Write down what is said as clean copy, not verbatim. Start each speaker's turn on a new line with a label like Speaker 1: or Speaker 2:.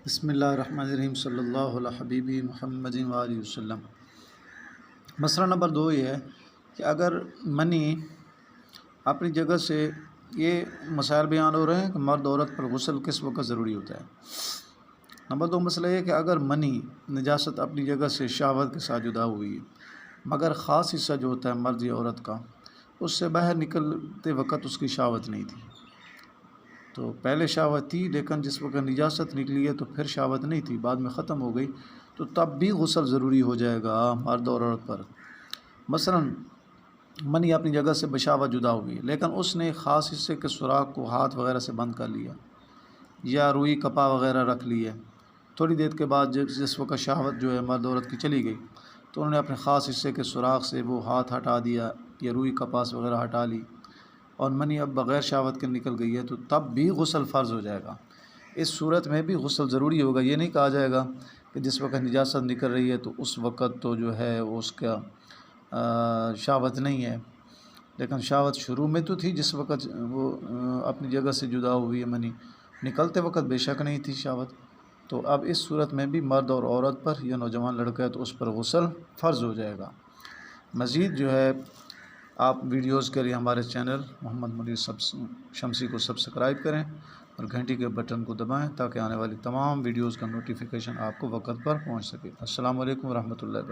Speaker 1: बिस्मिल्लाहिर्रहमानिर्रहीम सल्लल्लाहु अला हबीबी मुहम्मद व आलिहि वसल्लम। मसला नंबर 2 ये है कि अगर मनी अपनी जगह से, ये मसाइल बयान हो रहे हैं कि मर्द औरत पर गुस्ल किस वक्त ज़रूरी होता है। नंबर 2 मसला ये है कि अगर मनी निजासत अपनी जगह से शहावत के साथ जुदा हुई मगर ख़ास हिस्सा जो होता है मर्द या औरत का, उससे बाहर निकलते वक्त उसकी शहावत नहीं थी, तो पहले शहावत थी लेकिन जिस वक्त निजासत निकली है तो फिर शहावत नहीं थी, बाद में ख़त्म हो गई, तो तब भी गुस्ल ज़रूरी हो जाएगा मर्द और औरत पर। मसलन मनी अपनी जगह से बशावत जुदा हुई लेकिन उसने ख़ास हिस्से के सुराख को हाथ वगैरह से बंद कर लिया या रुई कपा वगैरह रख ली है। थोड़ी देर के बाद जिस वक्त शहावत जो है मर्द औरत की चली गई तो उन्होंने अपने ख़ास हिस्से के सुराख से वो हाथ हटा दिया या रुई कपास वगैरह हटा ली और मनी अब बग़ैर शहावत के निकल गई है, तो तब भी गुस्ल फ़र्ज़ हो जाएगा। इस सूरत में भी गुस्ल ज़रूरी होगा। ये नहीं कहा जाएगा कि जिस वक्त निजासत निकल रही है तो उस वक़्त तो जो है वो उसका शहावत नहीं है, लेकिन शहावत शुरू में तो थी जिस वक़्त वो अपनी जगह से जुदा हुई है मनी, निकलते वक्त बेशक नहीं थी शहावत। तो अब इस सूरत में भी मर्द और औरत पर या नौजवान लड़का है तो उस पर गुस्ल फ़र्ज़ हो जाएगा। मज़ीद जो है आप वीडियोज़ के लिए हमारे चैनल मोहम्मद मुनीर शमसी को सब्सक्राइब करें और घंटी के बटन को दबाएं ताकि आने वाली तमाम वीडियोज़ का नोटिफिकेशन आपको वक्त पर पहुंच सके। अस्सलाम वालेकुम रहमतुल्लाहि।